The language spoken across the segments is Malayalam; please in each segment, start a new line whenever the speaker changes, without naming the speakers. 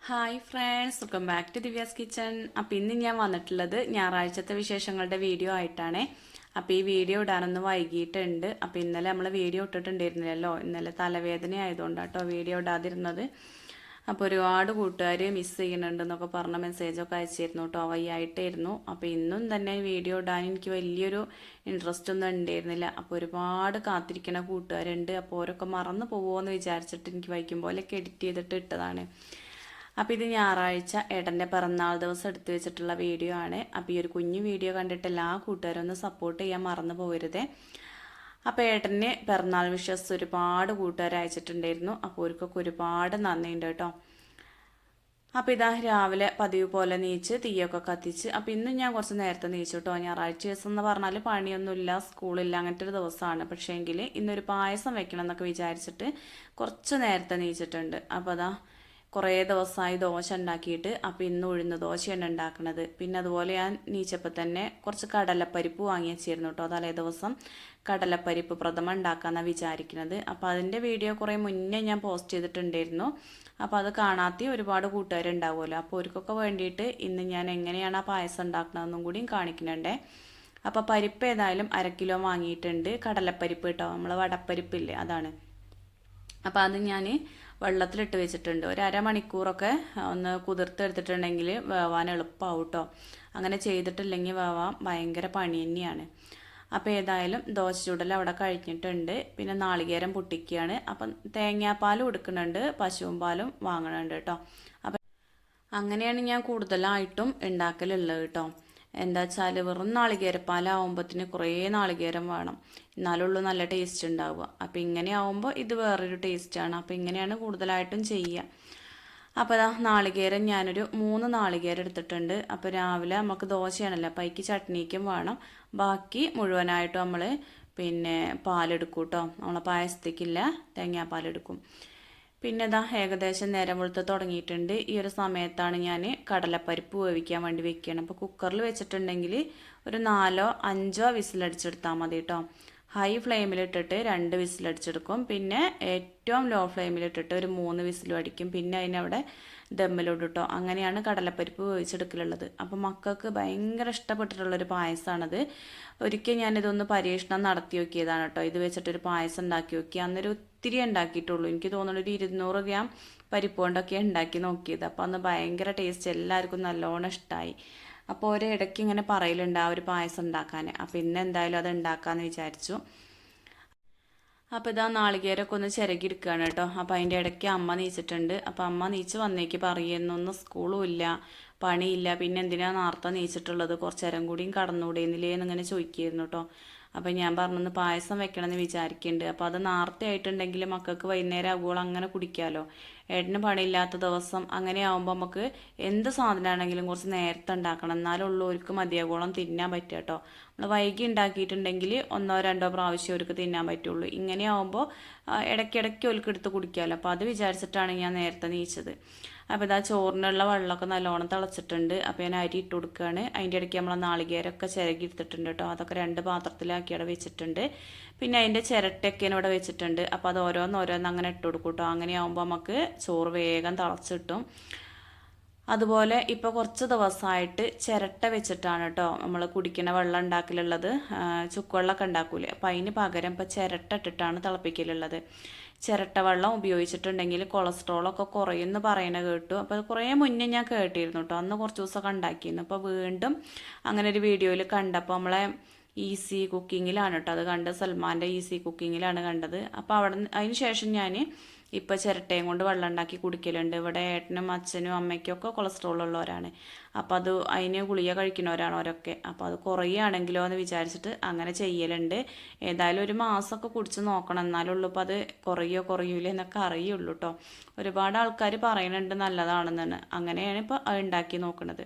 Hi friends, welcome back to Divya's kitchen. അപ്പോൾ ഇന്ന് ഞാൻ വന്നിട്ടുള്ളത് ഞായറാഴ്ചത്തെ വിശേഷങ്ങളുടെ വീഡിയോ ആയിട്ടാണ്. അപ്പോൾ ഈ വീഡിയോ ഇടാനൊന്ന് വൈകിയിട്ടുണ്ട്. അപ്പോൾ ഇന്നലെ നമ്മൾ വീഡിയോ ഇട്ടിട്ടുണ്ടായിരുന്നില്ലല്ലോ, ഇന്നലെ തലവേദന ആയതുകൊണ്ടാട്ടോ വീഡിയോ ഇടാതിരുന്നത്. അപ്പോൾ ഒരുപാട് കൂട്ടുകാർ മിസ് ചെയ്യുന്നുണ്ടെന്നൊക്കെ പറഞ്ഞ മെസ്സേജൊക്കെ അയച്ചിരുന്നു കേട്ടോ, വയ്യായിട്ടായിരുന്നു. അപ്പോൾ ഇന്നും തന്നെ വീഡിയോ ഇടാൻ എനിക്ക് വലിയൊരു ഇൻട്രസ്റ്റ് ഒന്നും ഉണ്ടായിരുന്നില്ല. അപ്പോൾ ഒരുപാട് കാത്തിരിക്കുന്ന കൂട്ടുകാരുണ്ട്. അപ്പോൾ ഓരൊക്കെ മറന്നു പോകുമോ എന്ന് വിചാരിച്ചിട്ട് എനിക്ക് വൈകും പോലെയൊക്കെ എഡിറ്റ് ചെയ്തിട്ട് ഇട്ടതാണ്. അപ്പോൾ ഇത് ഞായറാഴ്ച ഏട്ടൻ്റെ പിറന്നാൾ ദിവസം എടുത്തു വെച്ചിട്ടുള്ള വീഡിയോ ആണ്. അപ്പോൾ ഈ ഒരു കുഞ്ഞു വീഡിയോ കണ്ടിട്ട് എല്ലാ കൂട്ടുകാരും ഒന്ന് സപ്പോർട്ട് ചെയ്യാൻ മറന്നു പോകരുതേ. അപ്പോൾ ഏട്ടന് പിറന്നാൾ വിഷസ് ഒരുപാട് കൂട്ടുകാർ അയച്ചിട്ടുണ്ടായിരുന്നു. അപ്പോൾ അവർക്കൊക്കെ ഒരുപാട് നന്ദിയുണ്ട് കേട്ടോ. അപ്പോൾ ഇതാ രാവിലെ പതിവ് പോലെ നീച്ച് തീയൊക്കെ കത്തിച്ച്. അപ്പോൾ ഇന്നും ഞാൻ കുറച്ച് നേരത്തെ നീച്ചു കേട്ടോ. ഞായറാഴ്ച ദിവസം എന്ന് പറഞ്ഞാൽ പണിയൊന്നുമില്ല, സ്കൂളില്ല, അങ്ങനത്തെ ഒരു ദിവസമാണ്. പക്ഷേങ്കിൽ ഇന്നൊരു പായസം വെക്കണം എന്നൊക്കെ വിചാരിച്ചിട്ട് കുറച്ച് നേരത്തെ നീച്ചിട്ടുണ്ട്. അപ്പോൾ അതാ കുറേ ദിവസമായി ദോശ ഉണ്ടാക്കിയിട്ട്. അപ്പോൾ ഇന്ന് ഉഴുന്ന് ദോശയാണ് ഉണ്ടാക്കുന്നത്. പിന്നെ അതുപോലെ ഞാൻ നീച്ചപ്പോൾ തന്നെ കുറച്ച് കടലപ്പരിപ്പ് വാങ്ങി വെച്ചിരുന്നു കേട്ടോ. തലേ ദിവസം കടലപ്പരിപ്പ് പ്രഥമ ഉണ്ടാക്കാമെന്നാണ് വിചാരിക്കുന്നത്. അപ്പോൾ അതിൻ്റെ വീഡിയോ കുറേ മുന്നേ ഞാൻ പോസ്റ്റ് ചെയ്തിട്ടുണ്ടായിരുന്നു. അപ്പോൾ അത് കാണാത്ത ഒരുപാട് കൂട്ടുകാരുണ്ടാവുമല്ലോ. അപ്പോൾ അവർക്കൊക്കെ വേണ്ടിയിട്ട് ഇന്ന് ഞാൻ എങ്ങനെയാണ് ആ പായസം ഉണ്ടാക്കുന്നതെന്നും കൂടിയും കാണിക്കുന്നുണ്ടേ. അപ്പോൾ പരിപ്പ് ഏതായാലും 1 കിലോ വാങ്ങിയിട്ടുണ്ട്. കടലപ്പരിപ്പ് കേട്ടോ, നമ്മൾ വടപ്പരിപ്പില്ലേ അതാണ്. അപ്പോൾ അത് ഞാൻ വെള്ളത്തിലിട്ട് വെച്ചിട്ടുണ്ട്. ഒരു അരമണിക്കൂറൊക്കെ ഒന്ന് കുതിർത്തെടുത്തിട്ടുണ്ടെങ്കിൽ വേവാൻ എളുപ്പമാവും കേട്ടോ. അങ്ങനെ ചെയ്തിട്ടില്ലെങ്കിൽ വേവാൻ ഭയങ്കര പണി തന്നെയാണ്. അപ്പോൾ ഏതായാലും ദോശ ചൂടൽ അവിടെ കഴിഞ്ഞിട്ടുണ്ട്. പിന്നെ നാളികേരം പൊട്ടിക്കുകയാണ്. അപ്പം തേങ്ങാപ്പാലും എടുക്കുന്നുണ്ട്, പശുവും പാലും വാങ്ങണുണ്ട് കേട്ടോ. അപ്പം അങ്ങനെയാണ് ഞാൻ കൂടുതലായിട്ടും ഉണ്ടാക്കലുള്ളത് കേട്ടോ. എന്താ വെച്ചാൽ വെറും നാളികേരപ്പാലാവുമ്പത്തിന് കുറേ നാളികേരം വേണം, എന്നാലുള്ളൂ നല്ല ടേസ്റ്റ് ഉണ്ടാവുക. അപ്പോൾ ഇങ്ങനെ ആവുമ്പോൾ ഇത് വേറൊരു ടേസ്റ്റാണ്. അപ്പോൾ ഇങ്ങനെയാണ് കൂടുതലായിട്ടും ചെയ്യുക. അപ്പോൾ അതാ നാളികേരം ഞാനൊരു 3 നാളികേരം എടുത്തിട്ടുണ്ട്. അപ്പോൾ രാവിലെ നമുക്ക് ദോശയാണല്ലോ, അപ്പോൾ അതിക്ക് ചട്നിക്കും വേണം. ബാക്കി മുഴുവനായിട്ടും നമ്മൾ പിന്നെ പാലെടുക്കും കേട്ടോ. നമ്മളെ പായസത്തേക്കില്ല തേങ്ങാപ്പാലെടുക്കും. പിന്നെ ഇതാ ഏകദേശം നേരം വെളുത്ത് തുടങ്ങിയിട്ടുണ്ട്. ഈ ഒരു സമയത്താണ് ഞാൻ കടലപ്പരിപ്പ് വേവിക്കാൻ വേണ്ടി വെക്കുകയാണ്. അപ്പോൾ കുക്കറിൽ വെച്ചിട്ടുണ്ടെങ്കിൽ ഒരു 4-5 വിസിലടിച്ചെടുത്താൽ മതി കേട്ടോ. ഹൈ ഫ്ലെയിമിലിട്ടിട്ട് 2 വിസിലടിച്ചെടുക്കും. പിന്നെ ഏറ്റവും ലോ ഫ്ലെയിമിലിട്ടിട്ട് ഒരു 3 വിസിലും അടിക്കും. പിന്നെ അതിനവിടെ ദമ്മിലോട്ട് കേട്ടോ. അങ്ങനെയാണ് കടലപ്പരിപ്പ് വേവിച്ചെടുക്കലുള്ളത്. അപ്പോൾ മക്കൾക്ക് ഭയങ്കര ഇഷ്ടപ്പെട്ടിട്ടുള്ളൊരു പായസമാണത്. ഒരിക്കൽ ഞാനിതൊന്ന് പരീക്ഷണം നടത്തി നോക്കിയതാണ് കേട്ടോ. ഇത് വെച്ചിട്ടൊരു പായസം ഉണ്ടാക്കി നോക്കി. അന്നൊരു ഒത്തിരി ഉണ്ടാക്കിയിട്ടുള്ളൂ. എനിക്ക് തോന്നുന്നു ഒരു 200 ഗ്രാം പരിപ്പ് കൊണ്ടൊക്കെ ഉണ്ടാക്കി നോക്കിയത്. അപ്പോൾ അന്ന് ഭയങ്കര ടേസ്റ്റ്, എല്ലാവർക്കും നല്ലോണം ഇഷ്ടമായി. അപ്പോൾ ഒരിടയ്ക്ക് ഇങ്ങനെ പറയലുണ്ട് ആ ഒരു പായസം ഉണ്ടാക്കാൻ. അപ്പോൾ ഇന്ന് എന്തായാലും അത് ഉണ്ടാക്കാമെന്ന് വിചാരിച്ചു. അപ്പോൾ ഇതാ നാളികേരമൊക്കെ ഒന്ന് ചിരകിയെടുക്കുകയാണ് കേട്ടോ. അപ്പോൾ അതിൻ്റെ ഇടയ്ക്ക് അമ്മ നീച്ചിട്ടുണ്ട്. അപ്പോൾ അമ്മ നീച്ച് വന്നേക്ക് പറയുന്നൊന്നും സ്കൂളും ഇല്ല, പണിയില്ല, പിന്നെ എന്തിനാണ് നേരത്തെ നീച്ചിട്ടുള്ളത്, കുറച്ച് നേരം കൂടിയും കടന്നുകൂടെയെന്നില്ലേ എന്നിങ്ങനെ ചോദിക്കുമായിരുന്നു കേട്ടോ. അപ്പോൾ ഞാൻ പറഞ്ഞൊന്ന് പായസം വെക്കണമെന്ന് വിചാരിക്കുന്നുണ്ട്. അപ്പോൾ അത് നേരത്തെ ആയിട്ടുണ്ടെങ്കിൽ മക്കൾക്ക് വൈകുന്നേരം ആകുമ്പോൾ അങ്ങനെ കുടിക്കാമല്ലോ. ഏട്ടന് പണിയില്ലാത്ത ദിവസം അങ്ങനെ ആകുമ്പോൾ നമുക്ക് എന്ത് സാധനമാണെങ്കിലും കുറച്ച് നേരത്തെ ഉണ്ടാക്കണം, എന്നാലുള്ളവർക്ക് മതിയാകോളം തിന്നാൻ പറ്റുക കേട്ടോ. നമ്മൾ വൈകി ഉണ്ടാക്കിയിട്ടുണ്ടെങ്കിൽ 1-2 പ്രാവശ്യം അവർക്ക് തിന്നാൻ പറ്റുള്ളൂ. ഇങ്ങനെ ആകുമ്പോൾ ഇടയ്ക്കിടയ്ക്ക് അവർക്ക് എടുത്ത് കുടിക്കാമല്ലോ. അപ്പോൾ അത് വിചാരിച്ചിട്ടാണ് ഞാൻ നേരത്തെ നീച്ചത്. അപ്പോൾ ഇതാ ചോറിനുള്ള വെള്ളമൊക്കെ നല്ലോണം തിളച്ചിട്ടുണ്ട്. അപ്പോൾ ഞാൻ അരി ഇട്ട് കൊടുക്കുകയാണ്. അതിൻ്റെ ഇടയ്ക്ക് നമ്മൾ നാളികേരമൊക്കെ ചിരകി എടുത്തിട്ടുണ്ട് കേട്ടോ. അതൊക്കെ 2 പാത്രത്തിലാക്കി അവിടെ വെച്ചിട്ടുണ്ട്. പിന്നെ അതിൻ്റെ ചിരട്ടയൊക്കെ ഇവിടെ വെച്ചിട്ടുണ്ട്. അപ്പോൾ അത് ഓരോന്നോരോന്ന് അങ്ങനെ ഇട്ട് കൊടുക്കും കേട്ടോ. അങ്ങനെ ആകുമ്പോൾ നമുക്ക് ചോറ് വേഗം തിളച്ചിട്ടും. അതുപോലെ ഇപ്പോൾ കുറച്ച് ദിവസമായിട്ട് ചിരട്ട വെച്ചിട്ടാണ് കേട്ടോ നമ്മൾ കുടിക്കുന്ന വെള്ളം ഉണ്ടാക്കലുള്ളത്. ചുക്കുവെള്ളമൊക്കെ ഉണ്ടാക്കൂലേ, അപ്പോൾ അതിന് പകരം ഇപ്പോൾ ചിരട്ട ഇട്ടിട്ടാണ് തിളപ്പിക്കലുള്ളത്. ചിരട്ട വെള്ളം ഉപയോഗിച്ചിട്ടുണ്ടെങ്കിൽ കൊളസ്ട്രോളൊക്കെ കുറയുമെന്ന് പറയണ കേട്ടു. അപ്പോൾ കുറേ മുന്നേ ഞാൻ കേട്ടിരുന്നു കേട്ടോ. അന്ന് കുറച്ച് ദിവസമൊക്കെ ഉണ്ടാക്കിയിരുന്നു. അപ്പോൾ വീണ്ടും അങ്ങനെ ഒരു വീഡിയോയിൽ കണ്ടപ്പോൾ നമ്മളെ ഈസി കുക്കിങ്ങിലാണ് കേട്ടോ അത് കണ്ടത്. സൽമാൻ്റെ ഈസി കുക്കിങ്ങിലാണ് കണ്ടത്. അപ്പോൾ അതിന് ശേഷം ഞാൻ ഇപ്പോൾ ചിരട്ടയും കൊണ്ട് വെള്ളം ഉണ്ടാക്കി കുടിക്കലുണ്ട്. ഇവിടെ ഏട്ടനും അച്ഛനും അമ്മയ്ക്കും ഒക്കെ കൊളസ്ട്രോൾ ഉള്ളവരാണ്. അപ്പോൾ അത് അതിന് ഗുളിക കഴിക്കുന്നവരാണ് അവരൊക്കെ. അപ്പോൾ അത് കുറയുകയാണെങ്കിലോ എന്ന് വിചാരിച്ചിട്ട് അങ്ങനെ ചെയ്യലുണ്ട്. ഏതായാലും ഒരു മാസമൊക്കെ കുടിച്ച് നോക്കണം, എന്നാലുള്ളൂ ഇപ്പോൾ അത് കുറയൂല എന്നൊക്കെ അറിയുള്ളൂ കേട്ടോ. ഒരുപാട് ആൾക്കാർ പറയുന്നുണ്ട് നല്ലതാണെന്നാണ്. അങ്ങനെയാണ് ഇപ്പോൾ അത് ഉണ്ടാക്കി നോക്കുന്നത്.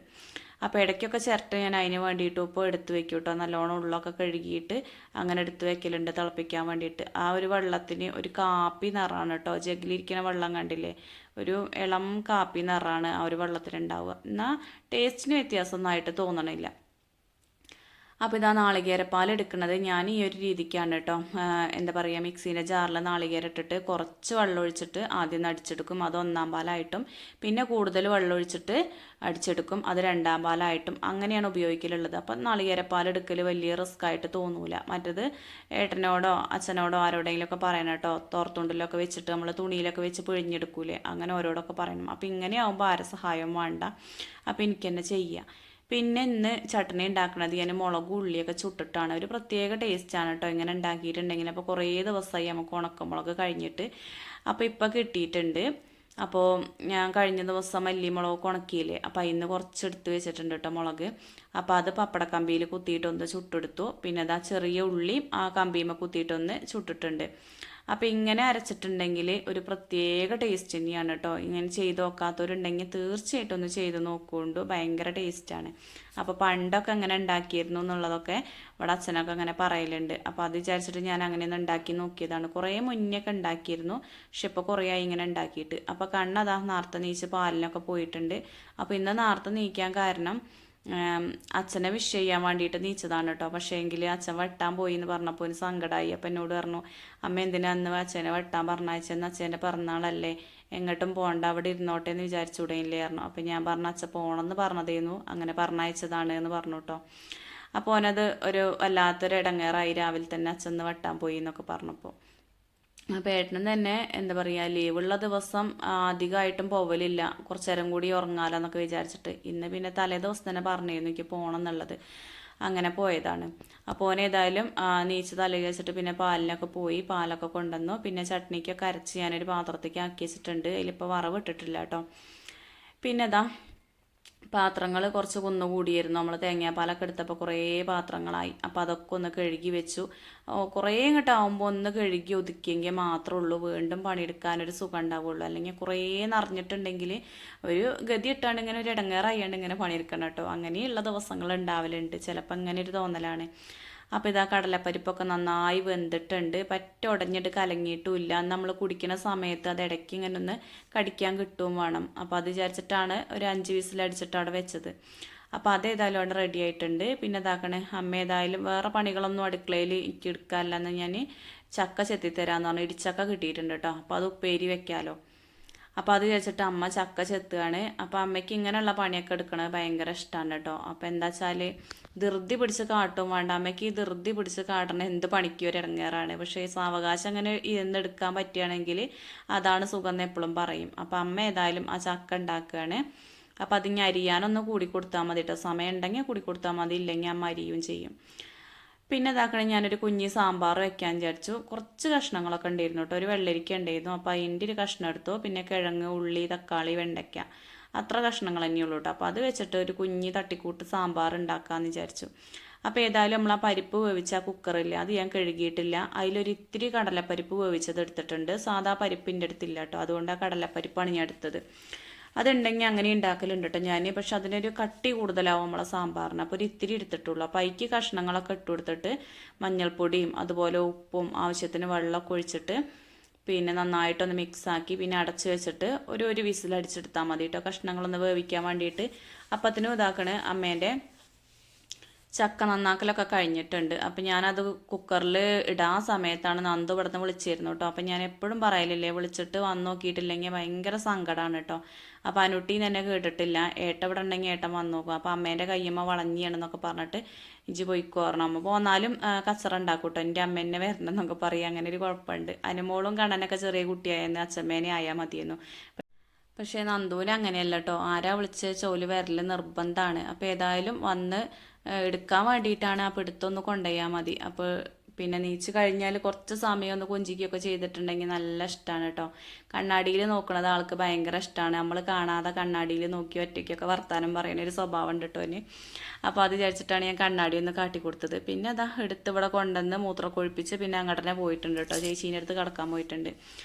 അപ്പോൾ ഇടയ്ക്കൊക്കെ ചിരട്ട ഞാൻ അതിന് വേണ്ടിയിട്ട് ഇപ്പോൾ എടുത്ത് വെക്കും കേട്ടോ. നല്ലോണം ഉള്ളൊക്കെ കഴുകിയിട്ട് അങ്ങനെ എടുത്ത് വെക്കലുണ്ട് തിളപ്പിക്കാൻ വേണ്ടിയിട്ട്. ആ ഒരു വെള്ളത്തിന് ഒരു കാപ്പി നിറമാണ് കേട്ടോ. ജഗ്ഗിലിരിക്കുന്ന വെള്ളം കണ്ടില്ലേ, ഒരു ഇളം കാപ്പി നിറമാണ് ആ ഒരു വെള്ളത്തിനുണ്ടാവുക. എന്നാൽ ടേസ്റ്റിന് വ്യത്യാസമൊന്നും ആയിട്ട് തോന്നണില്ല. അപ്പോൾ ഇതാ നാളികേരപ്പാൽ എടുക്കുന്നത് ഞാൻ ഈ ഒരു രീതിക്കാണ് കേട്ടോ. എന്താ പറയുക, മിക്സീൻ്റെ ജാറിൽ നാളികേരം ഇട്ടിട്ട് കുറച്ച് വെള്ളം ഒഴിച്ചിട്ട് ആദ്യം അടിച്ചെടുക്കും. അത് ഒന്നാം പാലായിട്ടും പിന്നെ കൂടുതൽ വെള്ളം ഒഴിച്ചിട്ട് അടിച്ചെടുക്കും. അത് രണ്ടാം പാലായിട്ടും അങ്ങനെയാണ് ഉപയോഗിക്കലുള്ളത്. അപ്പം നാളികേരപ്പാൽ എടുക്കൽ വലിയ റിസ്ക് ആയിട്ട് തോന്നൂല. മറ്റത് ഏട്ടനോടോ അച്ഛനോടോ ആരോടെങ്കിലുമൊക്കെ പറയണം കേട്ടോ. തോർത്തുണ്ടിലൊക്കെ വെച്ചിട്ട് നമ്മൾ തുണിയിലൊക്കെ വെച്ച് പിഴിഞ്ഞെടുക്കൂലേ, അങ്ങനെ ഓരോടൊക്കെ പറയണം. അപ്പം ഇങ്ങനെ ആകുമ്പോൾ ആരെ സഹായവും വേണ്ട. അപ്പം എനിക്ക് തന്നെ ചെയ്യാം. പിന്നെ ഇന്ന് ചട്നി ഉണ്ടാക്കുന്നത് ഞാൻ മുളകും ഉള്ളിയൊക്കെ ചുട്ടിട്ടാണ്. ഒരു പ്രത്യേക ടേസ്റ്റാണ് കേട്ടോ ഇങ്ങനെ ഉണ്ടാക്കിയിട്ടുണ്ടെങ്കിൽ. അപ്പോൾ കുറേ ദിവസമായി നമുക്ക് ഉണക്കമുളക് കഴിഞ്ഞിട്ട്. അപ്പോൾ ഇപ്പം കിട്ടിയിട്ടുണ്ട്. അപ്പോൾ ഞാൻ കഴിഞ്ഞ ദിവസം മല്ലിമുളക് ഉണക്കിയില്ലേ, അപ്പോൾ അതിന് കുറച്ചെടുത്ത് വെച്ചിട്ടുണ്ട് കേട്ടോ മുളക്. അപ്പോൾ അത് പപ്പടക്കമ്പിയിൽ കുത്തിയിട്ടൊന്ന് ചുട്ടെടുത്തു. പിന്നെ അത് ആ ചെറിയ ഉള്ളിയും ആ കമ്പിയുമ്പോൾ കുത്തിയിട്ടൊന്ന് ചുട്ടിട്ടുണ്ട്. അപ്പോൾ ഇങ്ങനെ അരച്ചിട്ടുണ്ടെങ്കിൽ ഒരു പ്രത്യേക ടേസ്റ്റ് തന്നെയാണ് കേട്ടോ. ഇങ്ങനെ ചെയ്ത് നോക്കാത്തവരുണ്ടെങ്കിൽ തീർച്ചയായിട്ടും ഒന്ന് ചെയ്ത് നോക്കുകൊണ്ട് ഭയങ്കര ടേസ്റ്റാണ്. അപ്പോൾ പണ്ടൊക്കെ അങ്ങനെ ഉണ്ടാക്കിയിരുന്നു എന്നുള്ളതൊക്കെ ഇവിടെ അച്ഛനൊക്കെ അങ്ങനെ പറയലുണ്ട്. അപ്പോൾ അത് വിചാരിച്ചിട്ട് ഞാൻ അങ്ങനെ ഒന്ന് ഉണ്ടാക്കി നോക്കിയതാണ്. കുറേ മുന്നേയൊക്കെ ഉണ്ടാക്കിയിരുന്നു, പക്ഷെ ഇപ്പോൾ കുറേ ആയി ഇങ്ങനെ ഉണ്ടാക്കിയിട്ട്. അപ്പോൾ കണ്ണതാ നേരത്തെ നീച്ച് പാലിനൊക്കെ പോയിട്ടുണ്ട്. അപ്പോൾ ഇന്ന് നേരത്തെ നീക്കാൻ കാരണം അച്ഛനെ വിഷ് ചെയ്യാൻ വേണ്ടിയിട്ട് നീച്ചതാണ് കേട്ടോ. പക്ഷേ എങ്കിൽ അച്ഛൻ വെട്ടാൻ പോയി എന്ന് പറഞ്ഞപ്പോൾ ഒരു സങ്കടമായി. അപ്പം എന്നോട് പറഞ്ഞു, അമ്മ എന്തിനാ അന്ന് അച്ഛനെ വെട്ടാൻ പറഞ്ഞയച്ചെന്ന്, അച്ഛൻ്റെ പിറന്നാളല്ലേ, എങ്ങോട്ടും പോകണ്ട, അവിടെ ഇരുന്നോട്ടെ എന്ന് വിചാരിച്ചുകൂടെയില്ലേ പറഞ്ഞു. അപ്പം ഞാൻ പറഞ്ഞു അച്ഛൻ പോകണമെന്ന് പറഞ്ഞതേന്നു, അങ്ങനെ പറഞ്ഞയച്ചതാണ് എന്ന് പറഞ്ഞു കേട്ടോ. അപ്പോൾ ഓനത് ഒരു വല്ലാത്തൊരു ഇടങ്ങേറായി. രാവിലെ തന്നെ അച്ഛൻ വെട്ടാൻ പോയി എന്നൊക്കെ പറഞ്ഞപ്പോൾ. അപ്പോൾ ഏട്ടനും തന്നെ എന്താ പറയുക, ലീവുള്ള ദിവസം അധികമായിട്ടും പോവലില്ല, കുറച്ച് നേരം കൂടി ഉറങ്ങാലോ എന്നൊക്കെ വിചാരിച്ചിട്ട്. ഇന്ന് പിന്നെ തലേ ദിവസം തന്നെ പറഞ്ഞിരുന്നു എനിക്ക് പോകണം എന്നുള്ളത്, അങ്ങനെ പോയതാണ്. അപ്പോൾ ഓൻ ഏതായാലും നീച്ച് തല വെച്ചിട്ട് പിന്നെ പാലിനൊക്കെ പോയി, പാലൊക്കെ കൊണ്ടുവന്നു. പിന്നെ ചട്നിക്കൊക്കെ അരച്ച് ഞാനൊരു പാത്രത്തേക്ക് ആക്കി വെച്ചിട്ടുണ്ട്. അതിലിപ്പോൾ വറവ് ഇട്ടിട്ടില്ല കേട്ടോ. പിന്നെ ഇതാ പാത്രങ്ങൾ കുറച്ച് കുന്നുകൂടിയായിരുന്നു. നമ്മൾ തേങ്ങാപ്പാലൊക്കെ എടുത്തപ്പോൾ കുറേ പാത്രങ്ങളായി. അപ്പോൾ അതൊക്കെ ഒന്ന് കഴുകി വെച്ചു. കുറേ ഇങ്ങോട്ടാവുമ്പോൾ ഒന്ന് കഴുകി ഒതുക്കിയെങ്കിൽ മാത്രമേ ഉള്ളൂ വീണ്ടും പണിയെടുക്കാനൊരു സുഖം ഉണ്ടാവുള്ളൂ. അല്ലെങ്കിൽ കുറേ നിറഞ്ഞിട്ടുണ്ടെങ്കിൽ ഒരു ഗതി ഇട്ടാണ്ട് ഇങ്ങനെ ഒരു ഇടങ്ങേറായാണ്ട് ഇങ്ങനെ പണിയെടുക്കണം കേട്ടോ. അങ്ങനെയുള്ള ദിവസങ്ങൾ ഉണ്ടാവലുണ്ട്. ചിലപ്പോൾ അങ്ങനെ ഒരു തോന്നലാണ്. അപ്പോൾ ഇതാ കടലപ്പരിപ്പൊക്കെ നന്നായി വെന്തിട്ടുണ്ട്. പറ്റ ഉടഞ്ഞിട്ട് കലങ്ങിയിട്ടുമില്ല. നമ്മൾ കുടിക്കുന്ന സമയത്ത് അത് ഇടയ്ക്ക് ഇങ്ങനെ ഒന്ന് കടിക്കാൻ കിട്ടുകയും വേണം. അപ്പോൾ അത് വിചാരിച്ചിട്ടാണ് ഒരു 5 വിസിലടിച്ചിട്ട് അവിടെ വെച്ചത്. അപ്പോൾ അതേതായാലും അവിടെ റെഡി ആയിട്ടുണ്ട്. പിന്നെ ഇതാക്കണേ, അമ്മ ഏതായാലും വേറെ പണികളൊന്നും അടുക്കളയിൽ എനിക്ക് എടുക്കാറില്ലെന്ന് ഞാൻ ചക്ക ചെത്തിത്തരാമെന്ന് പറഞ്ഞു. ഇടിച്ചക്ക കിട്ടിയിട്ടുണ്ട് കേട്ടോ. അപ്പോൾ അത് ഉപ്പേരി വെക്കാമല്ലോ. അപ്പോൾ അത് വെച്ചിട്ട് അമ്മ ചക്ക ചെത്തുകയാണ്. അപ്പോൾ അമ്മയ്ക്ക് ഇങ്ങനെയുള്ള പണിയൊക്കെ എടുക്കണത് ഭയങ്കര ഇഷ്ടമാണ് കേട്ടോ. അപ്പോൾ എന്താ വെച്ചാൽ ധൃതി പിടിച്ച് കാട്ടും വേണ്ട. അമ്മയ്ക്ക് ഈ ധൃതി പിടിച്ച് കാട്ടണ എന്ത് പണിക്കും ഒരു ഇറങ്ങാറാണ്. പക്ഷേ സാവകാശം അങ്ങനെ ഇരുന്നെടുക്കാൻ പറ്റുകയാണെങ്കിൽ അതാണ് സുഖം എന്ന് എപ്പോഴും പറയും. അപ്പോൾ അമ്മ ഏതായാലും ആ ചക്ക ഉണ്ടാക്കുകയാണ്. അപ്പോൾ അതിങ്ങനെ അരിയാനൊന്ന് കൂടി കൊടുത്താൽ മതി കേട്ടോ. സമയം ഉണ്ടെങ്കിൽ കൂടി കൊടുത്താൽ മതി, ഇല്ലെങ്കിൽ അമ്മ അരിയും ചെയ്യും. പിന്നെ ഇതാക്കണേ, ഞാനൊരു കുഞ്ഞി സാമ്പാർ വെക്കാൻ വിചാരിച്ചു. കുറച്ച് കഷ്ണങ്ങളൊക്കെ ഉണ്ടായിരുന്നു കേട്ടോ. ഒരു വെള്ളരിക്ക ഉണ്ടായിരുന്നു, അപ്പോൾ അതിൻ്റെ ഒരു കഷ്ണം എടുത്തു. പിന്നെ കിഴങ്ങ്, ഉള്ളി, തക്കാളി, വെണ്ടയ്ക്ക, അത്ര കഷ്ണങ്ങൾ തന്നെയുള്ളൂ കേട്ടോ. അപ്പോൾ അത് വെച്ചിട്ട് ഒരു കുഞ്ഞി തട്ടിക്കൂട്ട് സാമ്പാർ ഉണ്ടാക്കാമെന്ന് വിചാരിച്ചു. അപ്പോൾ ഏതായാലും നമ്മൾ ആ പരിപ്പ് വേവിച്ച കുക്കറില്ല, അത് ഞാൻ കഴുകിയിട്ടില്ല. അതിലൊരു ഇത്തിരി കടലപ്പരിപ്പ് വേവിച്ചത് എടുത്തിട്ടുണ്ട്. സാധാ പരിപ്പിൻ്റെ അടുത്തില്ല കേട്ടോ, അതുകൊണ്ട് ആ കടലപ്പരിപ്പാണ് ഞാൻ എടുത്തത്. അതുണ്ടെങ്കിൽ അങ്ങനെ ഉണ്ടാക്കലുണ്ട് കേട്ടോ ഞാൻ. പക്ഷെ അതിനൊരു കട്ടി കൂടുതലാവും നമ്മളെ സാമ്പാറിന്. അപ്പോൾ ഒരു ഇത്തിരി എടുത്തിട്ടുള്ളൂ. അപ്പോൾ അതിക്ക് കഷ്ണങ്ങളൊക്കെ ഇട്ട് കൊടുത്തിട്ട് മഞ്ഞൾപ്പൊടിയും അതുപോലെ ഉപ്പും ആവശ്യത്തിന് വെള്ളമൊക്കെ ഒഴിച്ചിട്ട് പിന്നെ നന്നായിട്ടൊന്ന് മിക്സാക്കി പിന്നെ അടച്ച് വെച്ചിട്ട് ഒരു വിസിലടിച്ചെടുത്താൽ മതി കേട്ടോ, കഷ്ണങ്ങളൊന്ന് വേവിക്കാൻ വേണ്ടിയിട്ട്. അപ്പത്തിനും ഇതാക്കണേ, അമ്മേൻ്റെ ചക്ക നന്നാക്കലൊക്കെ കഴിഞ്ഞിട്ടുണ്ട്. അപ്പം ഞാനത് കുക്കറിൽ ഇടാൻ സമയത്താണ് നന്ദു ഇവിടുന്ന് വിളിച്ചിരുന്നു കേട്ടോ. അപ്പം ഞാൻ എപ്പോഴും പറയലില്ലേ, വിളിച്ചിട്ട് വന്ന് നോക്കിയിട്ടില്ലെങ്കിൽ ഭയങ്കര സങ്കടമാണ് കേട്ടോ. അപ്പോൾ അനുട്ടീന്ന് എന്നെ കേട്ടിട്ടില്ല. ഏട്ടൻ ഇവിടെ ഉണ്ടെങ്കിൽ ഏട്ടൻ വന്ന് നോക്കും. അപ്പോൾ അമ്മേൻ്റെ കയ്യമ്മ വളഞ്ഞിയാണെന്നൊക്കെ പറഞ്ഞിട്ട് ഇജ്ജ് പോയിക്കോ പറഞ്ഞു. അമ്മ പോന്നാലും കച്ചറ ഉണ്ടാക്കും കേട്ടോ. എൻ്റെ അമ്മ എന്നെ വരണമെന്നൊക്കെ പറയും. അങ്ങനെ ഒരു കുഴപ്പമുണ്ട്. അനുമോളും കണ്ണനൊക്കെ ചെറിയ കുട്ടിയായെന്ന് അച്ഛമ്മേനെ ആയാൽ മതിയെന്നു. പക്ഷേ നന്ദുവിന് അങ്ങനെയല്ല കേട്ടോ. ആരാ വിളിച്ച് ചോല് വരൽ നിർബന്ധമാണ്. അപ്പോൾ ഏതായാലും വന്ന് എടുക്കാൻ വേണ്ടിയിട്ടാണ്. അപ്പോൾ എടുത്തൊന്ന് കൊണ്ടുപോയാൽ മതി. അപ്പോൾ പിന്നെ നീച്ച് കഴിഞ്ഞാൽ കുറച്ച് സമയം ഒന്ന് കൊഞ്ചിക്കുകയൊക്കെ ചെയ്തിട്ടുണ്ടെങ്കിൽ നല്ല ഇഷ്ടമാണ് കേട്ടോ. കണ്ണാടിയിൽ നോക്കുന്നത് ആൾക്ക് ഭയങ്കര ഇഷ്ടമാണ്. നമ്മൾ കാണാതെ കണ്ണാടിയിൽ നോക്കി ഒറ്റയ്ക്കൊക്കെ വർത്താനം പറയുന്ന ഒരു സ്വഭാവം ഉണ്ട് കേട്ടോ അവന്. അപ്പോൾ അത് വിചാരിച്ചിട്ടാണ് ഞാൻ കണ്ണാടി ഒന്ന് കാട്ടിക്കൊടുത്തത്. പിന്നെ അതാ എടുത്ത് ഇവിടെ കൊണ്ടുവന്ന് മൂത്രം കൊഴിപ്പിച്ച് പിന്നെ അങ്ങോട്ട് തന്നെ പോയിട്ടുണ്ട് കേട്ടോ. ചേച്ചീൻ്റെ അടുത്ത് കിടക്കാൻ പോയിട്ടുണ്ട്.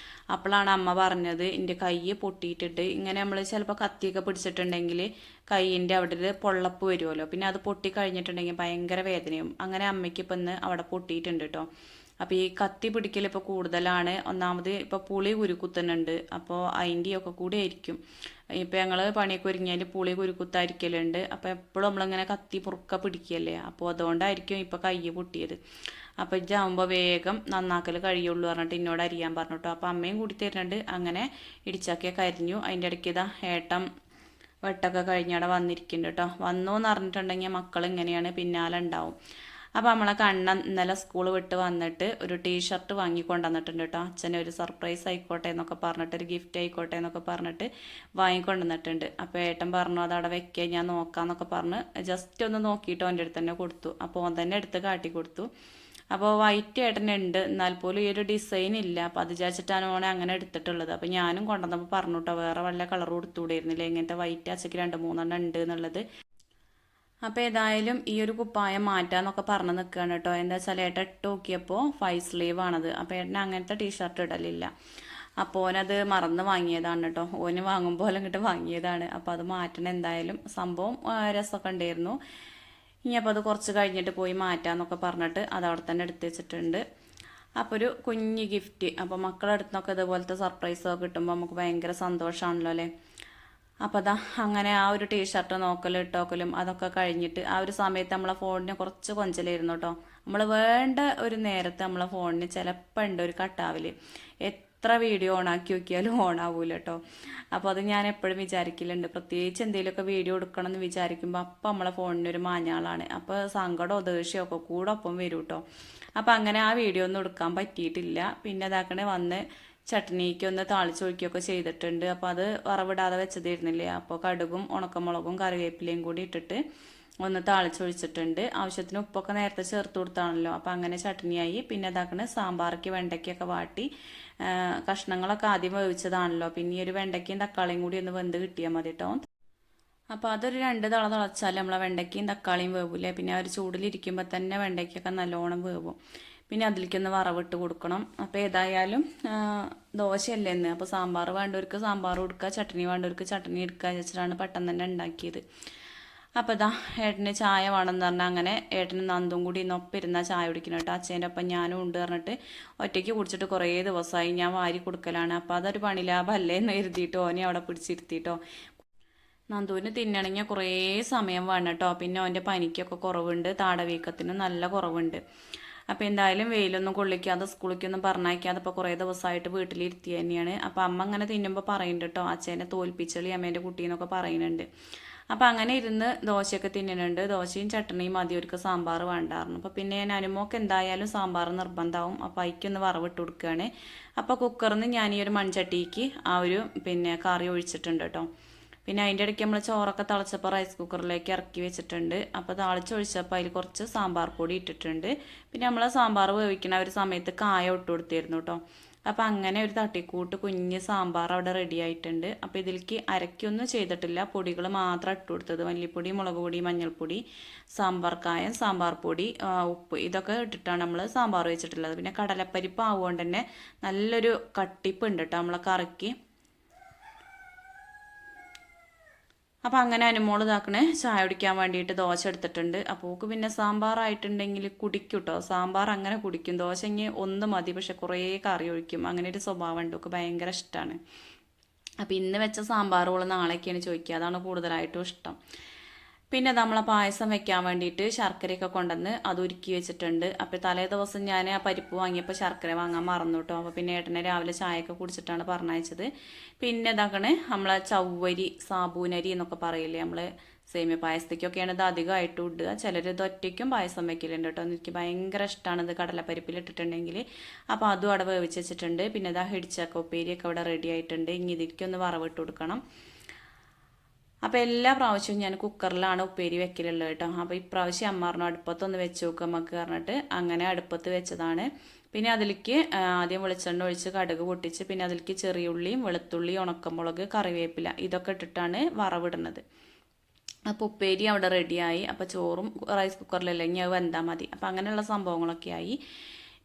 അപ്പോഴാണ് അമ്മ പറഞ്ഞത് എൻ്റെ കൈ പൊട്ടിയിട്ടിട്ട്, ഇങ്ങനെ നമ്മൾ ചിലപ്പോൾ കത്തിയൊക്കെ പിടിച്ചിട്ടുണ്ടെങ്കിൽ കൈയിൻ്റെ അവിടെ ഒരു പൊള്ളപ്പ് വരുമല്ലോ, പിന്നെ അത് പൊട്ടി കഴിഞ്ഞിട്ടുണ്ടെങ്കിൽ ഭയങ്കര വേദനയും. അങ്ങനെ അമ്മയ്ക്ക് ഇപ്പം ഇന്ന് അവിടെ പൊട്ടിയിട്ടുണ്ട് കേട്ടോ. അപ്പോൾ ഈ കത്തി പിടിക്കൽ ഇപ്പോൾ കൂടുതലാണ്. ഒന്നാമത് ഇപ്പോൾ പുളി കുരുക്കുത്തുന്നുണ്ട്. അപ്പോൾ അതിൻ്റെയൊക്കെ കൂടെ ആയിരിക്കും. ഇപ്പം ഞങ്ങൾ പണിയൊക്കെ ഒരുങ്ങിയാൽ പുളി കുരുക്കുത്തായിരിക്കലുണ്ട്. അപ്പോൾ എപ്പോഴും നമ്മളിങ്ങനെ കത്തി മുറുക്ക പിടിക്കുകയല്ലേ, അപ്പോൾ അതുകൊണ്ടായിരിക്കും ഇപ്പോൾ കൈ പൊട്ടിയത്. അപ്പോൾ ഇതാകുമ്പോൾ വേഗം നന്നാക്കൽ കഴിയുള്ളൂ പറഞ്ഞിട്ട് എന്നോട് അരിയാൻ പറഞ്ഞു കേട്ടോ. അപ്പോൾ അമ്മയും കൂടി തരുന്നുണ്ട്. അങ്ങനെ ഇടിച്ചക്കയൊക്കെ അരിഞ്ഞു. അതിൻ്റെ ഇടയ്ക്ക് ഇതാ ഏട്ടൻ വെട്ടൊക്കെ കഴിഞ്ഞവിടെ വന്നിരിക്കുന്നുണ്ട് കേട്ടോ. വന്നു എന്ന് പറഞ്ഞിട്ടുണ്ടെങ്കിൽ മക്കൾ ഇങ്ങനെയാണ് പിന്നാലെ ഉണ്ടാവും. അപ്പോൾ നമ്മളെ കണ്ണ ഇന്നലെ സ്കൂൾ വിട്ട് വന്നിട്ട് ഒരു ടീഷർട്ട് വാങ്ങി കൊണ്ടുവന്നിട്ടുണ്ട് കേട്ടോ. അച്ഛനെ ഒരു സർപ്രൈസ് ആയിക്കോട്ടെ എന്നൊക്കെ പറഞ്ഞിട്ട്, ഒരു ഗിഫ്റ്റ് ആയിക്കോട്ടെ എന്നൊക്കെ പറഞ്ഞിട്ട് വാങ്ങിക്കൊണ്ടുവന്നിട്ടുണ്ട്. അപ്പോൾ ഏട്ടൻ പറഞ്ഞു അതവിടെ വെക്കുക, ഞാൻ നോക്കാമെന്നൊക്കെ പറഞ്ഞ് ജസ്റ്റ് ഒന്ന് നോക്കിയിട്ട് അവൻ്റെ അടുത്ത് തന്നെ കൊടുത്തു. അപ്പോൾ അവൻ തന്നെ എടുത്ത് കാട്ടി കൊടുത്തു. അപ്പോൾ വൈറ്റ് ഏട്ടനുണ്ട്, എന്നാൽ പോലും ഈ ഒരു ഡിസൈൻ ഇല്ല. അപ്പോൾ അത് വിചാരിച്ചിട്ടാണ് ഓനെ അങ്ങനെ എടുത്തിട്ടുള്ളത്. അപ്പോൾ ഞാനും കൊണ്ടുവന്നപ്പോൾ പറഞ്ഞു കേട്ടോ, വേറെ വല്ല കളർ കൊടുത്തുകൂടായിരുന്നില്ല, ഇങ്ങനത്തെ വൈറ്റ് അച്ചയ്ക്ക് 2-3 ഉണ്ട് എന്നുള്ളത്. അപ്പോൾ ഏതായാലും ഈ ഒരു കുപ്പായം മാറ്റാന്നൊക്കെ പറഞ്ഞ് നിൽക്കുകയാണ് കേട്ടോ. എന്താ വെച്ചാൽ ഏട്ടൻ ഇട്ട് നോക്കിയപ്പോൾ 5 സ്ലീവ് ആണത്. അപ്പോൾ ഏട്ടൻ അങ്ങനത്തെ ടീഷർട്ട് ഇടലില്ല. അപ്പോൾ ഓനത് മറന്ന് വാങ്ങിയതാണ് കേട്ടോ. ഓന് വാങ്ങുമ്പോൾ ഇങ്ങോട്ട് വാങ്ങിയതാണ്. അപ്പോൾ അത് മാറ്റണം എന്തായാലും. സംഭവം രസമൊക്കെ ഉണ്ടായിരുന്നു. ഇനി അപ്പോൾ അത് കുറച്ച് കഴിഞ്ഞിട്ട് പോയി മാറ്റാന്നൊക്കെ പറഞ്ഞിട്ട് അത് അവിടെ തന്നെ എടുത്ത് വെച്ചിട്ടുണ്ട്. അപ്പോൾ ഒരു കുഞ്ഞ് ഗിഫ്റ്റ്. അപ്പോൾ മക്കളുടെ അടുത്തൊക്കെ ഇതുപോലത്തെ സർപ്രൈസൊക്കെ കിട്ടുമ്പോൾ നമുക്ക് ഭയങ്കര സന്തോഷമാണല്ലോ അല്ലേ. അപ്പോൾ അതാ അങ്ങനെ ആ ഒരു ടീഷർട്ട് നോക്കലും ഇട്ടോക്കലും അതൊക്കെ കഴിഞ്ഞിട്ട് ആ ഒരു സമയത്ത് നമ്മളെ ഫോണിന് കുറച്ച് കൊഞ്ചലായിരുന്നു കേട്ടോ. നമ്മൾ വേണ്ട ഒരു നേരത്തെ നമ്മളെ ഫോണിന് ചിലപ്പോൾ ഉണ്ട് ഒരു കട്ടാവൽ. എത്ര വീഡിയോ ഓണാക്കി നോക്കിയാലും ഓണാവൂല കേട്ടോ. അപ്പോൾ അത് ഞാൻ എപ്പോഴും വിചാരിക്കലുണ്ട്. പ്രത്യേകിച്ച് എന്തെങ്കിലുമൊക്കെ വീഡിയോ എടുക്കണം എന്ന് വിചാരിക്കുമ്പോൾ അപ്പം നമ്മളെ ഫോണിനൊരു മാഞ്ഞാളാണ്. അപ്പോൾ സങ്കടമോ ദേഷ്യമൊക്കെ കൂടെ ഒപ്പം വരും കേട്ടോ. അപ്പോൾ അങ്ങനെ ആ വീഡിയോ ഒന്നും എടുക്കാൻ പറ്റിയിട്ടില്ല. പിന്നെ അതാക്കണേ വന്ന് ചട്നിക്ക് ഒന്ന് താളിച്ചൊഴിക്കുകയൊക്കെ ചെയ്തിട്ടുണ്ട്. അപ്പോൾ അത് വറവിടാതെ വെച്ചതായിരുന്നില്ലേ. അപ്പോൾ കടുകും ഉണക്കമുളകും കറിവേപ്പിലയും കൂടി ഇട്ടിട്ട് ഒന്ന് താളിച്ചൊഴിച്ചിട്ടുണ്ട്. ആവശ്യത്തിന് ഉപ്പൊക്കെ നേരത്തെ ചേർത്ത് കൊടുത്താണല്ലോ. അപ്പോൾ അങ്ങനെ ചട്നിയായി. പിന്നെ അതാക്കണ സാമ്പാർക്ക് വെണ്ടയ്ക്കൊക്കെ വാട്ടി, കഷ്ണങ്ങളൊക്കെ ആദ്യം വേവിച്ചതാണല്ലോ. പിന്നെ ഈ ഒരു വെണ്ടയ്ക്കയും തക്കാളിയും കൂടി ഒന്ന് വെന്ത് കിട്ടിയാൽ മതി കേട്ടോ. അപ്പോൾ അതൊരു 2 തള തിളച്ചാൽ നമ്മളെ വെണ്ടയ്ക്കയും തക്കാളിയും വേവില്ലേ. പിന്നെ ആ ഒരു ചൂടിലിരിക്കുമ്പോൾ തന്നെ വെണ്ടയ്ക്കൊക്കെ നല്ലോണം വേവും. പിന്നെ അതിലേക്കൊന്ന് വറവിട്ട് കൊടുക്കണം. അപ്പോൾ ഏതായാലും ദോശയല്ലേ എന്ന്. അപ്പോൾ സാമ്പാർ വേണ്ടവർക്ക് സാമ്പാർ കൊടുക്കുക, ചട്നി വേണ്ടവർക്ക് ചട്നി എടുക്കുക വെച്ചിട്ടാണ് പെട്ടെന്ന് തന്നെ ഉണ്ടാക്കിയത്. അപ്പോൾ ഇതാ ഏട്ടന് ചായ വേണമെന്ന് പറഞ്ഞാൽ അങ്ങനെ ഏട്ടന് നന്ദും കൂടി ഇന്നൊപ്പം ചായ കുടിക്കണം കേട്ടോ. അച്ഛൻ്റെ ഒപ്പം ഞാനും ഉണ്ട് പറഞ്ഞിട്ട് ഒറ്റയ്ക്ക് കുടിച്ചിട്ട് കുറേ ദിവസമായി. ഞാൻ വാരി കൊടുക്കലാണ്. അപ്പോൾ അതൊരു പണിലാഭമല്ലേ എന്ന് കരുതിയിട്ടോ ഓനെ അവിടെ പിടിച്ചിരുത്തിയിട്ടോ. നന്ദുവിന് തിന്നണമെങ്കിൽ കുറേ സമയം വേണം കേട്ടോ. പിന്നെ അവൻ്റെ പനിക്കൊക്കെ കുറവുണ്ട്, താടവീക്കത്തിന് നല്ല കുറവുണ്ട്. അപ്പോൾ എന്തായാലും വെയിലൊന്നും കൊള്ളിക്കാതെ സ്കൂളിലേക്കൊന്നും പറഞ്ഞയക്കാതെ ഇപ്പോൾ കുറേ ദിവസമായിട്ട് വീട്ടിലിരുത്തി തന്നെയാണ്. അപ്പോൾ അമ്മ അങ്ങനെ തിന്നുമ്പോൾ പറയുന്നുണ്ട് കേട്ടോ, അച്ഛനെ തോൽപ്പിച്ചളി അമ്മേൻ്റെ കുട്ടീന്നൊക്കെ പറയുന്നുണ്ട്. അപ്പോൾ അങ്ങനെ ഇരുന്ന് ദോശയൊക്കെ തിന്നുന്നുണ്ട്. ദോശയും ചട്ടണിയും മതി, അവർക്ക് സാമ്പാർ വേണ്ടായിരുന്നു. അപ്പോൾ പിന്നെ ഞാൻ അനുമോക്ക് എന്തായാലും സാമ്പാർ നിർബന്ധമാവും. അപ്പോൾ അതിക്കൊന്ന് വറവിട്ട് കൊടുക്കുകയാണ്. അപ്പോൾ കുക്കറിൽ നിന്ന് ഞാൻ ഈ ഒരു മൺചട്ടിക്ക് ആ ഒരു കറി ഒഴിച്ചിട്ടുണ്ട് കേട്ടോ. പിന്നെ അതിൻ്റെ ഇടയ്ക്ക് നമ്മൾ ചോറൊക്കെ തിളച്ചപ്പോൾ റൈസ് കുക്കറിലേക്ക് ഇറക്കി വെച്ചിട്ടുണ്ട്. അപ്പോൾ താളിച്ചൊഴിച്ചപ്പോൾ അതിൽ കുറച്ച് സാമ്പാർ പൊടി ഇട്ടിട്ടുണ്ട്. പിന്നെ നമ്മൾ സാമ്പാർ വേവിക്കുന്ന ഒരു സമയത്ത് കായ ഇട്ട് കൊടുത്തിരുന്നു കേട്ടോ. അപ്പോൾ അങ്ങനെ ഒരു തട്ടിക്കൂട്ട് കുഞ്ഞ് സാമ്പാർ അവിടെ റെഡി ആയിട്ടുണ്ട്. അപ്പോൾ ഇതിലേക്ക് അരയ്ക്കൊന്നും ചെയ്തിട്ടില്ല, പൊടികൾ മാത്രം ഇട്ട് കൊടുത്തത്. മല്ലിപ്പൊടി, മുളക് പൊടി, മഞ്ഞൾപ്പൊടി, സാമ്പാർ കായം, സാമ്പാർ പൊടി, ഉപ്പ്, ഇതൊക്കെ ഇട്ടിട്ടാണ് നമ്മൾ സാമ്പാർ വെച്ചിട്ടുള്ളത്. പിന്നെ കടലപ്പരിപ്പ് ആവുകൊണ്ട് തന്നെ നല്ലൊരു കട്ടിപ്പ് ഉണ്ട് കേട്ടോ നമ്മളെ കറിക്ക്. അപ്പോൾ അങ്ങനെ അനുമോൾ ഇതാക്കണേ ചായ കുടിക്കാൻ വേണ്ടിയിട്ട് ദോശ എടുത്തിട്ടുണ്ട്. അപ്പോൾ ഓക്ക് പിന്നെ സാമ്പാറായിട്ടുണ്ടെങ്കിൽ കുടിക്കും കേട്ടോ. സാമ്പാർ അങ്ങനെ കുടിക്കും. ദോശ ഇങ്ങനെ ഒന്ന് മതി, പക്ഷെ കുറേ കറി ഒഴിക്കും. അങ്ങനെ ഒരു സ്വഭാവം ഉണ്ട്, ഓക്ക് ഭയങ്കര ഇഷ്ടമാണ്. അപ്പോൾ ഇന്ന് വെച്ച സാമ്പാറുകൾ നാളേക്കാണ് ചോദിക്കുക, അതാണ് കൂടുതലായിട്ടും ഇഷ്ടം. പിന്നെ നമ്മളെ പായസം വെക്കാൻ വേണ്ടിയിട്ട് ശർക്കരയൊക്കെ കൊണ്ടുവന്ന് അത് ഉരുക്കി വെച്ചിട്ടുണ്ട്. അപ്പോൾ തലേ ദിവസം ഞാൻ ആ പരിപ്പ് വാങ്ങിയപ്പോൾ ശർക്കര വാങ്ങാൻ മറന്നു കേട്ടോ. അപ്പോൾ പിന്നെ ഏട്ടനെ രാവിലെ ചായയൊക്കെ കുടിച്ചിട്ടാണ് പറഞ്ഞയച്ചത്. പിന്നെ ഇതാക്കണേ നമ്മളെ ചവ്വരി, സാബൂനരി എന്നൊക്കെ പറയില്ലേ, നമ്മൾ സേമിയ പായസത്തേക്കൊക്കെയാണ് ഇത് അധികമായിട്ട് ഇടുക. ചിലർ ഇത് ഒറ്റയ്ക്കും പായസം വെക്കലുണ്ട് കേട്ടോ. എനിക്ക് ഭയങ്കര ഇഷ്ടമാണ് ഇത് കടലപ്പരിപ്പിൽ ഇട്ടിട്ടുണ്ടെങ്കിൽ. അപ്പോൾ അതും അവിടെ വേവിച്ച് വെച്ചിട്ടുണ്ട്. പിന്നെ ഇതാ ഇടിച്ചക്ക ഉപ്പേരിയൊക്കെ അവിടെ റെഡി ആയിട്ടുണ്ട്. ഇനി ഇതിലേക്കൊന്ന് വറവിട്ട് കൊടുക്കണം. അപ്പോൾ എല്ലാ പ്രാവശ്യവും ഞാൻ കുക്കറിലാണ് ഉപ്പേരി വെക്കലുള്ളത് കേട്ടോ. അപ്പോൾ ഇപ്രാവശ്യം അമ്മ പറഞ്ഞു അടുപ്പത്തൊന്ന് വെച്ച് നോക്കുക നമുക്ക് പറഞ്ഞിട്ട് അങ്ങനെ അടുപ്പത്ത് വെച്ചതാണ്. പിന്നെ അതിലേക്ക് ആദ്യം വെളിച്ചെണ്ണ ഒഴിച്ച് കടുക് പൊട്ടിച്ച്, പിന്നെ അതിലേക്ക് ചെറിയുള്ളിയും വെളുത്തുള്ളി, ഉണക്കമുളക്, കറിവേപ്പില ഇതൊക്കെ ഇട്ടിട്ടാണ് വറവിടുന്നത്. അപ്പോൾ ഉപ്പേരി അവിടെ റെഡിയായി. അപ്പോൾ ചോറും റൈസ് കുക്കറിലല്ലെങ്കിൽ അത് വെന്താൽ മതി. അപ്പോൾ അങ്ങനെയുള്ള സംഭവങ്ങളൊക്കെ ആയി.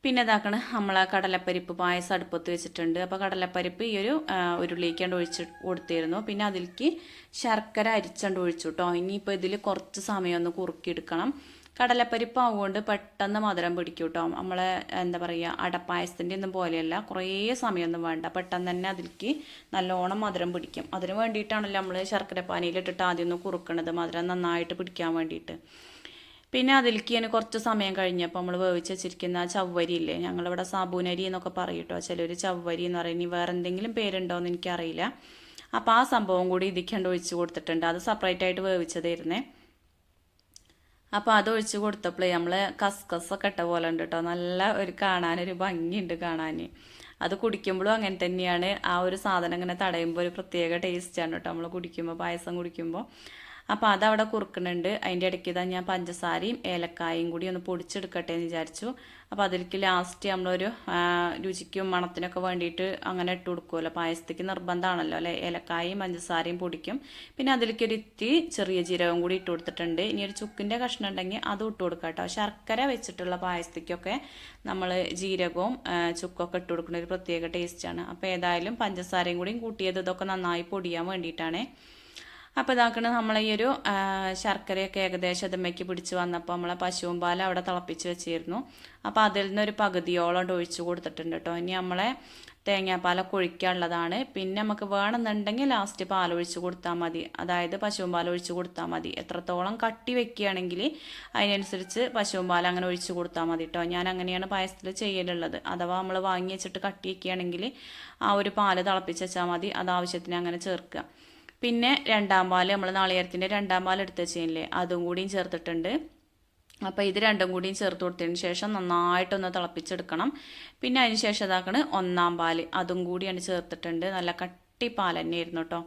പിന്നെ ഇതാക്കണ നമ്മളെ കടലപ്പരിപ്പ് പായസം അടുപ്പത്ത് വെച്ചിട്ടുണ്ട്. അപ്പോൾ കടലപ്പരിപ്പ് ഈ ഒരു ഉരുളിക്കാണ്ട് ഒഴിച്ച് കൊടുത്തിരുന്നു. പിന്നെ അതിലേക്ക് ശർക്കര അരിച്ചണ്ട് ഒഴിച്ചു കേട്ടോ. ഇനിയിപ്പോൾ ഇതിൽ കുറച്ച് സമയം ഒന്ന് കുറുക്കിയെടുക്കണം. കടലപ്പരിപ്പ് ആവുകൊണ്ട് പെട്ടെന്ന് മധുരം പിടിക്കും കേട്ടോ. നമ്മളെ എന്താ പറയുക അടപ്പായസത്തിൻ്റെ ഒന്നും പോലെയല്ല, കുറേ സമയമൊന്നും വേണ്ട, പെട്ടെന്ന് തന്നെ അതിലേക്ക് നല്ലോണം മധുരം പിടിക്കും. അതിന് വേണ്ടിയിട്ടാണല്ലോ നമ്മൾ ശർക്കര പാനിയിലിട്ടിട്ട് ആദ്യം ഒന്ന് കുറുക്കണത്, മധുരം നന്നായിട്ട് പിടിക്കാൻ വേണ്ടിയിട്ട്. പിന്നെ അതിലേക്ക് ഞാൻ കുറച്ച് സമയം കഴിഞ്ഞപ്പോൾ നമ്മൾ വേവിച്ച് വെച്ചിരിക്കുന്ന ചവ്വരി ഇല്ലേ, ഞങ്ങളിവിടെ സാബൂനരി എന്നൊക്കെ പറയും കേട്ടോ, ചിലർ ചവ്വരി എന്ന് പറയും, ഇനി വേറെ എന്തെങ്കിലും പേരുണ്ടോ എന്ന് എനിക്കറിയില്ല. അപ്പോൾ ആ സംഭവം കൂടി ഇതിക്കണ്ട് ഒഴിച്ച് കൊടുത്തിട്ടുണ്ട്. അത് സെപ്പറേറ്റ് ആയിട്ട് വേവിച്ചതായിരുന്നേ. അപ്പോൾ അത് ഒഴിച്ച് കൊടുത്തപ്പോഴേ നമ്മൾ കസ്കസൊക്കെ ഇട്ട പോലെ ഉണ്ട് കേട്ടോ, നല്ല ഒരു കാണാനൊരു ഭംഗിയുണ്ട് കാണാൻ. അത് കുടിക്കുമ്പോഴും അങ്ങനെ തന്നെയാണ്, ആ ഒരു സാധനം ഇങ്ങനെ തടയുമ്പോൾ ഒരു പ്രത്യേക ടേസ്റ്റാണ് കേട്ടോ നമ്മൾ കുടിക്കുമ്പോൾ, പായസം കുടിക്കുമ്പോൾ. അപ്പോൾ അതവിടെ കുറുക്കുന്നുണ്ട്. അതിൻ്റെ ഇടയ്ക്ക് ഇതാ ഞാൻ പഞ്ചസാരയും ഏലക്കായും കൂടി ഒന്ന് പൊടിച്ചെടുക്കട്ടെ എന്ന് വിചാരിച്ചു. അപ്പോൾ അതിലേക്ക് ലാസ്റ്റ് നമ്മളൊരു രുചിക്കും മണത്തിനൊക്കെ വേണ്ടിയിട്ട് അങ്ങനെ ഇട്ട് കൊടുക്കുമല്ലോ, പായസത്തേക്ക് നിർബന്ധമാണല്ലോ അല്ലേ, ഏലക്കായും പഞ്ചസാരയും പൊടിക്കും. പിന്നെ അതിലേക്ക് ഒരു ഇത്തിരി ചെറിയ ജീരകം കൂടി ഇട്ട് കൊടുത്തിട്ടുണ്ട്. ഇനി ഒരു ചുക്കിൻ്റെ കഷ്ണം ഉണ്ടെങ്കിൽ അതും ഇട്ട് കൊടുക്കാം കേട്ടോ. ശർക്കര വെച്ചിട്ടുള്ള പായസത്തേക്കൊക്കെ നമ്മൾ ജീരകവും ചുക്കൊക്കെ ഇട്ട് കൊടുക്കുന്ന ഒരു പ്രത്യേക ടേസ്റ്റാണ്. അപ്പോൾ ഏതായാലും പഞ്ചസാരയും കൂടിയും കൂട്ടിയത് ഇതൊക്കെ നന്നായി പൊടിയാൻ വേണ്ടിയിട്ടാണ്. അപ്പോൾ ഇതാക്കണ നമ്മളെ ഈ ഒരു ശർക്കരയൊക്കെ ഏകദേശം അതുമ്മയ്ക്ക് പിടിച്ച് വന്നപ്പോൾ നമ്മളെ പശുവും പാൽ അവിടെ തിളപ്പിച്ച് വെച്ചിരുന്നു. അപ്പോൾ അതിൽ നിന്നൊരു പകുതിയോളം ഒഴിച്ച് കൊടുത്തിട്ടുണ്ട് കേട്ടോ. ഇനി നമ്മളെ തേങ്ങാപ്പാലൊക്കെ ഒഴിക്കാനുള്ളതാണ്. പിന്നെ നമുക്ക് വേണമെന്നുണ്ടെങ്കിൽ ലാസ്റ്റ് പാലൊഴിച്ച് കൊടുത്താൽ മതി, അതായത് പശുവും പാൽ ഒഴിച്ച് കൊടുത്താൽ മതി. എത്രത്തോളം കട്ടി വെക്കുകയാണെങ്കിൽ അതിനനുസരിച്ച് പശുവും പാൽ അങ്ങനെ ഒഴിച്ച് കൊടുത്താൽ മതി കേട്ടോ. ഞാൻ അങ്ങനെയാണ് പായസത്തിൽ ചെയ്യലുള്ളത്. അഥവാ നമ്മൾ വാങ്ങി വെച്ചിട്ട് കട്ടി വയ്ക്കുകയാണെങ്കിൽ ആ ഒരു പാല് തിളപ്പിച്ച് വെച്ചാൽ മതി, അത് ആവശ്യത്തിന് അങ്ങനെ ചേർക്കുക. പിന്നെ രണ്ടാം പാൽ, നമ്മൾ നാളികേരത്തിൻ്റെ രണ്ടാം പാൽ എടുത്ത് വെച്ചില്ലേ, അതും കൂടിയും ചേർത്തിട്ടുണ്ട്. അപ്പോൾ ഇത് രണ്ടും കൂടിയും ചേർത്ത് കൊടുത്തതിന് ശേഷം നന്നായിട്ടൊന്ന് തിളപ്പിച്ചെടുക്കണം. പിന്നെ അതിന് ശേഷം ഇതാക്കണ് ഒന്നാം പാൽ, അതും കൂടിയാണ് ചേർത്തിട്ടുണ്ട്. നല്ല കട്ടി പാൽ തന്നെയായിരുന്നു കേട്ടോ.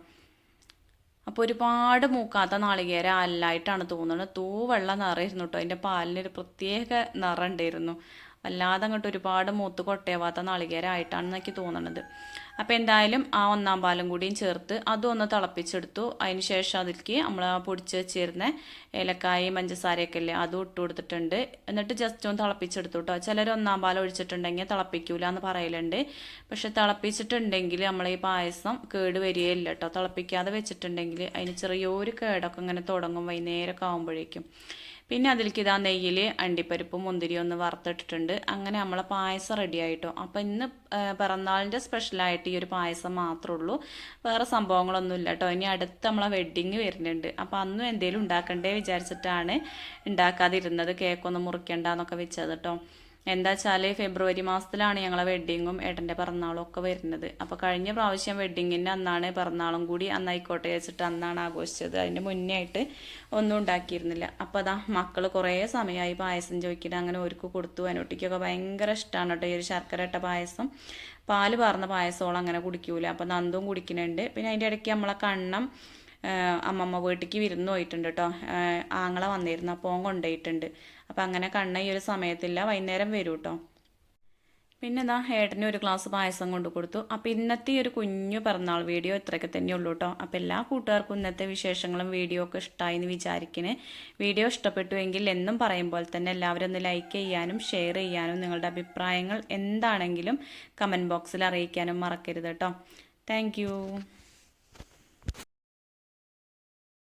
അപ്പോൾ ഒരുപാട് മൂക്കാത്ത നാളികേരം അല്ലായിട്ടാണ് തോന്നുന്നത്, തൂവെള്ള നിറമായിരുന്നു കേട്ടോ. അതിൻ്റെ പാലിനൊരു പ്രത്യേക നിറം ഉണ്ടായിരുന്നു, വല്ലാതെ അങ്ങോട്ട് ഒരുപാട് മൂത്ത് കൊട്ടയാവാത്ത നാളികേരമായിട്ടാണെന്ന് എനിക്ക് തോന്നുന്നത്. അപ്പോൾ എന്തായാലും ആ ഒന്നാം പാലും കൂടിയും ചേർത്ത് അതും ഒന്ന് തിളപ്പിച്ചെടുത്തു. അതിന് ശേഷം അതിലേക്ക് നമ്മൾ പൊടിച്ച് വെച്ചിരുന്ന ഏലക്കായും പഞ്ചസാരയൊക്കെ ഇല്ലേ, അതും ഇട്ട് കൊടുത്തിട്ടുണ്ട്. എന്നിട്ട് ജസ്റ്റ് ഒന്ന് തിളപ്പിച്ചെടുത്തു കേട്ടോ. ചിലർ ഒന്നാം പാൽ ഒഴിച്ചിട്ടുണ്ടെങ്കിൽ തിളപ്പിക്കൂല എന്ന് പറയലുണ്ട്, പക്ഷെ തിളപ്പിച്ചിട്ടുണ്ടെങ്കിൽ നമ്മൾ ഈ പായസം കേട് വരികയില്ല കേട്ടോ. തിളപ്പിക്കാതെ വെച്ചിട്ടുണ്ടെങ്കിൽ അതിന് ചെറിയൊരു കേടൊക്കെ ഇങ്ങനെ തുടങ്ങും വൈകുന്നേരമൊക്കെ ആകുമ്പോഴേക്കും. പിന്നെ അതിലേക്ക് ഇതാ നെയ്യിൽ അണ്ടിപ്പരിപ്പും മുന്തിരിയും ഒന്ന് വറുത്തിട്ടിട്ടുണ്ട്. അങ്ങനെ നമ്മളെ പായസം റെഡി ആയിട്ടോ. അപ്പോൾ ഇന്ന് പിറന്നാളിൻ്റെ സ്പെഷ്യലായിട്ട് ഈ ഒരു പായസം മാത്രമേ ഉള്ളൂ, വേറെ സംഭവങ്ങളൊന്നും ഇല്ല കേട്ടോ. ഇനി അടുത്ത് നമ്മളെ വെഡ്ഡിങ് വരുന്നുണ്ട്, അപ്പോൾ അന്നും എന്തെങ്കിലും ഉണ്ടാക്കണ്ടേ വിചാരിച്ചിട്ടാണ് ഉണ്ടാക്കാതിരുന്നത്, കേക്കൊന്നും മുറിക്കണ്ടെന്നൊക്കെ വെച്ചത് കേട്ടോ. എന്താ വെച്ചാൽ ഫെബ്രുവരി മാസത്തിലാണ് ഞങ്ങളെ വെഡ്ഡിങ്ങും ഏട്ടൻ്റെ പിറന്നാളും ഒക്കെ വരുന്നത്. അപ്പോൾ കഴിഞ്ഞ പ്രാവശ്യം വെഡ്ഡിങ്ങിൻ്റെ അന്നാണ് പിറന്നാളും കൂടി അന്നായിക്കോട്ടെ വെച്ചിട്ട് അന്നാണ് ആഘോഷിച്ചത്, അതിന് മുന്നേ ആയിട്ട് ഒന്നും ഉണ്ടാക്കിയിരുന്നില്ല. അപ്പോൾ അതാ മക്കൾ കുറേ സമയമായി പായസം ചോദിക്കിട്ട് അങ്ങനെ ഒരുക്ക് കൊടുത്തു. അനുട്ടിക്കൊക്കെ ഭയങ്കര ഇഷ്ടമാണ് കേട്ടോ ഈ ഒരു ശർക്കര ഇട്ട പായസം. പാല് പാർന്ന പായസോളം അങ്ങനെ കുടിക്കൂല, അപ്പോൾ നന്ദും കുടിക്കുന്നുണ്ട്. പിന്നെ അതിൻ്റെ ഇടയ്ക്ക് നമ്മളെ കണ്ണം അമ്മമ്മ വീട്ടിലേക്ക് വിരുന്ന് പോയിട്ടുണ്ട് കേട്ടോ. ആങ്ങളെ വന്നിരുന്നു, അപ്പോൾ ഓൻ കൊണ്ടുപോയിട്ടുണ്ട്. അപ്പം അങ്ങനെ കണ്ണ ഈ ഒരു സമയത്തില്ല, വൈകുന്നേരം വരും കേട്ടോ. പിന്നെ എന്താ ഏട്ടന് ഒരു ഗ്ലാസ് പായസം കൊണ്ട് കൊടുത്തു. അപ്പോൾ ഇന്നത്തെ ഈ ഒരു കുഞ്ഞു പിറന്നാൾ വീഡിയോ ഇത്രയൊക്കെ തന്നെ ഉള്ളൂ കേട്ടോ. അപ്പോൾ എല്ലാ കൂട്ടുകാർക്കും ഇന്നത്തെ വിശേഷങ്ങളും വീഡിയോ ഒക്കെ ഇഷ്ടമായി എന്ന് വിചാരിക്കുന്നത്. വീഡിയോ ഇഷ്ടപ്പെട്ടുവെങ്കിൽ എന്നും പറയുമ്പോൾ തന്നെ എല്ലാവരും ഒന്ന് ലൈക്ക് ചെയ്യാനും ഷെയർ ചെയ്യാനും നിങ്ങളുടെ അഭിപ്രായങ്ങൾ എന്താണെങ്കിലും കമൻറ്റ് ബോക്സിൽ അറിയിക്കാനും മറക്കരുത് കേട്ടോ. താങ്ക്